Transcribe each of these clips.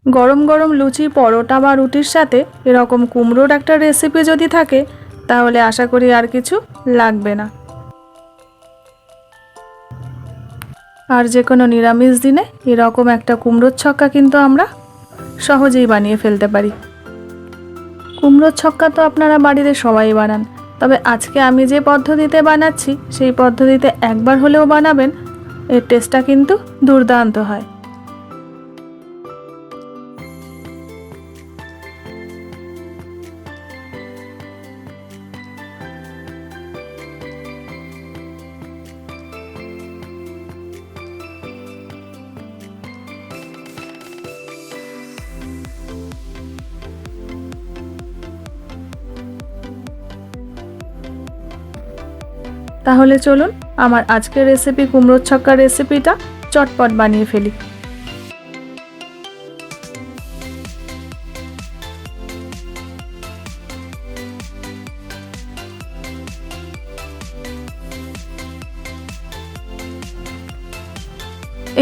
গরম গরম লুচি, পরোটা বা রুটির সাথে এরকম কুমড়োর একটা রেসিপি যদি থাকে তাহলে আশা করি আর কিছু লাগবে না। আর যে কোনো নিরামিষ দিনে এরকম একটা কুমড়োর ছক্কা কিন্তু আমরা সহজেই বানিয়ে ফেলতে পারি। কুমড়োর ছক্কা তো আপনারা বাড়িতে সবাই বানান, তবে আজকে আমি যে পদ্ধতিতে বানাচ্ছি সেই পদ্ধতিতে একবার হলেও বানাবেন, এর টেস্টটা কিন্তু দুর্দান্ত হয়। তাহলে চলুন আমার আজকের রেসিপি কুমড়োর ছক্কা রেসিপিটা চটপট বানিয়ে ফেলি।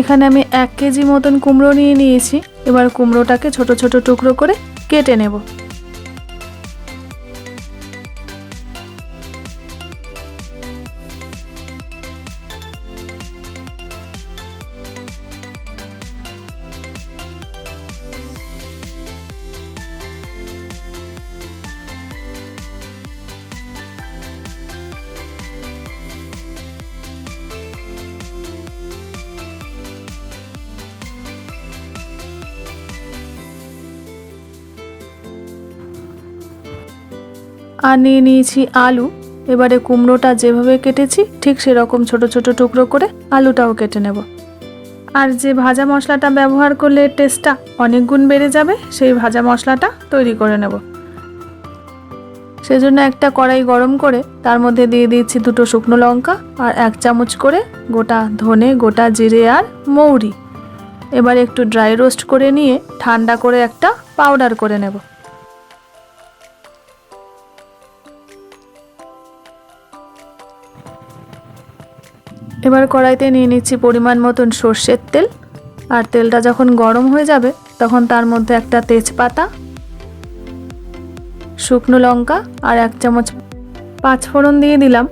এখানে আমি 1 কেজি মতন কুমড়ো নিয়ে নিয়েছি। এবার কুমড়োটাকে ছোট ছোট টুকরো করে কেটে নেব। আর নিয়ে নিয়েছি আলু। এবারে কুমড়োটা যেভাবে কেটেছি ঠিক সেরকম ছোট ছোট টুকরো করে আলুটাও কেটে নেব। আর যে ভাজা মশলাটা ব্যবহার করলে টেস্টটা অনেক গুণ বেড়ে যাবে, সেই ভাজা মশলাটা তৈরি করে নেব। সেজন্য একটা কড়াই গরম করে তার মধ্যে দিয়ে দিচ্ছি 2টো শুকনো লঙ্কা আর 1 চামচ করে গোটা ধনে, গোটা জিরে আর মৌরি। এবার একটু ড্রাই রোস্ট করে নিয়ে ঠান্ডা করে একটা পাউডার করে নেব। এবার কড়াইতে নিয়ে নিচ্ছি পরিমাণ মতন সর্ষের তেল। আর তেলটা যখন গরম হয়ে যাবে তখন তার মধ্যে একটা তেজপাতা, শুকনো লঙ্কা আর 1 চামচ 5 ফোড়ন দিয়ে দিলাম।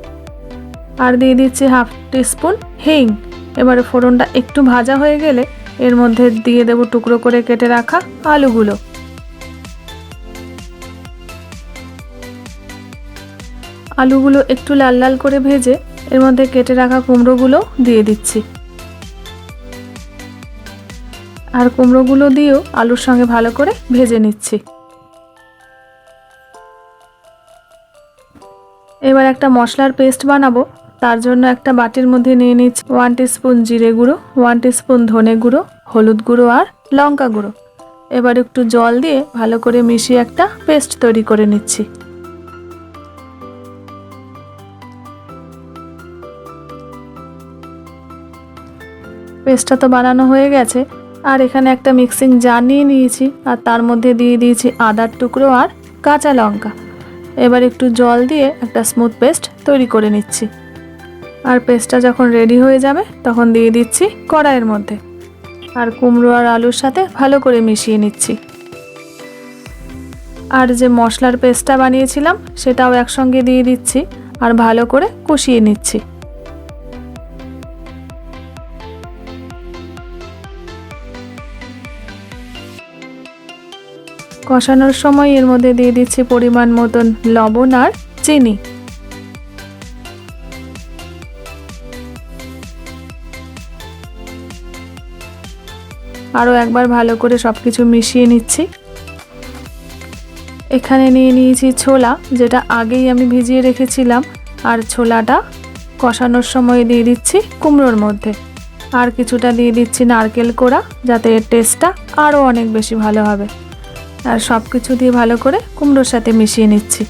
আর দিয়ে দিচ্ছি হাফ টিস্পুন হিং। এবারে ফোড়নটা একটু ভাজা হয়ে গেলে এর মধ্যে দিয়ে দেব টুকরো করে কেটে রাখা আলুগুলো। আলুগুলো একটু লাল লাল করে ভেজে এর মধ্যে কেটে রাখা কুমড়োগুলো দিয়ে দিচ্ছি। আর কুমড়োগুলো দিয়েও আলুর সঙ্গে ভালো করে ভেজে নিচ্ছি। এবার একটা মশলার পেস্ট বানাবো। তার জন্য একটা বাটির মধ্যে নিয়ে নিচ্ছি 1 টিস্পুন জিরে গুঁড়ো, 1 টিস্পুন ধনে গুঁড়ো, হলুদ গুঁড়ো আর লঙ্কা গুঁড়ো। এবার একটু জল দিয়ে ভালো করে মিশিয়ে একটা পেস্ট তৈরি করে নিচ্ছি। পেস্টটা তো বানানো হয়ে গেছে। আর এখানে একটা মিক্সিং জার নিয়ে নিয়েছি আর তার মধ্যে দিয়ে দিয়েছি আদার টুকরো আর কাঁচা লঙ্কা। এবার একটু জল দিয়ে একটা স্মুথ পেস্ট তৈরি করে নিচ্ছি। আর পেস্টটা যখন রেডি হয়ে যাবে তখন দিয়ে দিচ্ছি কড়াইয়ের মধ্যে। আর কুমড়ো আর আলুর সাথে ভালো করে মিশিয়ে নিচ্ছি। আর যে মশলার পেস্টটা বানিয়েছিলাম সেটাও একসঙ্গে দিয়ে দিচ্ছি আর ভালো করে কষিয়ে নিচ্ছি। কষানোর সময় এর মধ্যে দিয়ে দিচ্ছি পরিমাণ মতন লবণ আর চিনি। আরও একবার ভালো করে সবকিছু মিশিয়ে নিচ্ছি। এখানে নিয়ে নিয়েছি ছোলা, যেটা আগেই আমি ভিজিয়ে রেখেছিলাম। আর ছোলাটা কষানোর সময় দিয়ে দিচ্ছি কুমড়োর মধ্যে। আর কিছুটা দিয়ে দিচ্ছি নারকেল কোড়া, যাতে এর টেস্টটা আরও অনেক বেশি ভালো হবে। আর সব কিছু দিয়ে ভালো করে কুমড়োর সাথে মিশিয়ে নিচ্ছি।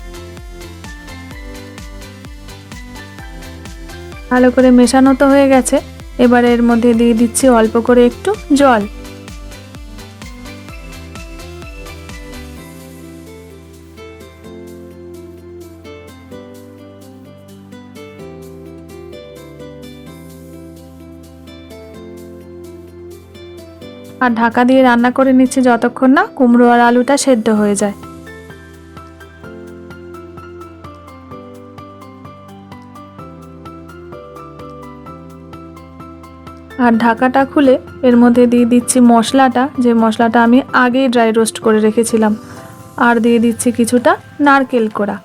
ভালো করে মেশানো তো হয়ে গেছে। এবার এর মধ্যে দিয়ে দিচ্ছি অল্প করে একটু জল। আর ঢাকা দিয়ে রান্না করে নিচ্ছি যতক্ষণ না কুমড়ো আর আলুটা সেদ্ধ হয়ে যায়। আর ঢাকাটা খুলে এর মধ্যে দিয়ে দিচ্ছি মশলাটা, যে মশলাটা আমি আগেই ড্রাই রোস্ট করে রেখেছিলাম। আর দিয়ে দিচ্ছি কিছুটা নারকেল কোড়া।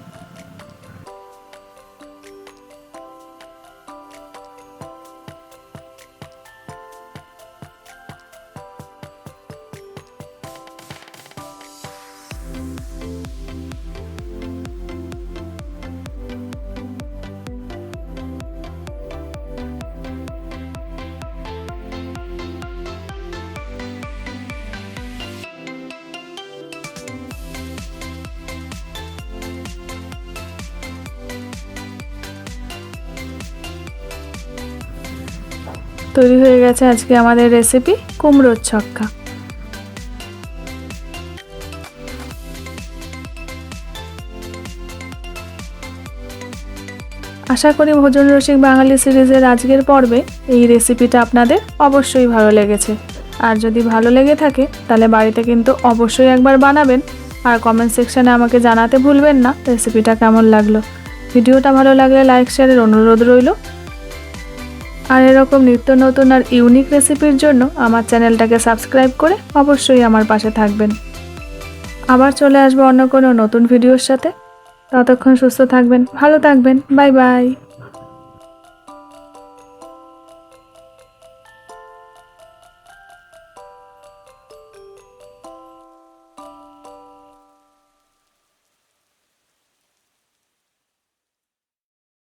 তৈরি হয়ে গেছে আজকে আমাদের রেসিপি কুমড়োর ছক্কা। আশা করি ভোজন রসিক বাঙালি সিরিজের আজকের পর্বে এই রেসিপিটা আপনাদের অবশ্যই ভালো লেগেছে। আর যদি ভালো লেগে থাকে তাহলে বাড়িতে কিন্তু অবশ্যই একবার বানাবেন। আর কমেন্ট সেকশানে আমাকে জানাতে ভুলবেন না রেসিপিটা কেমন লাগলো। ভিডিওটা ভালো লাগলে লাইক শেয়ারের অনুরোধ রইল। আর এরকম নিত্য নতুন আর ইউনিক রেসিপির জন্য আমার চ্যানেলটাকে সাবস্ক্রাইব করে অবশ্যই আমার পাশে থাকবেন। আবার চলে আসবো অন্য কোনো নতুন ভিডিওর সাথে। ততক্ষণ সুস্থ থাকবেন, ভালো থাকবেন, বাই বাই।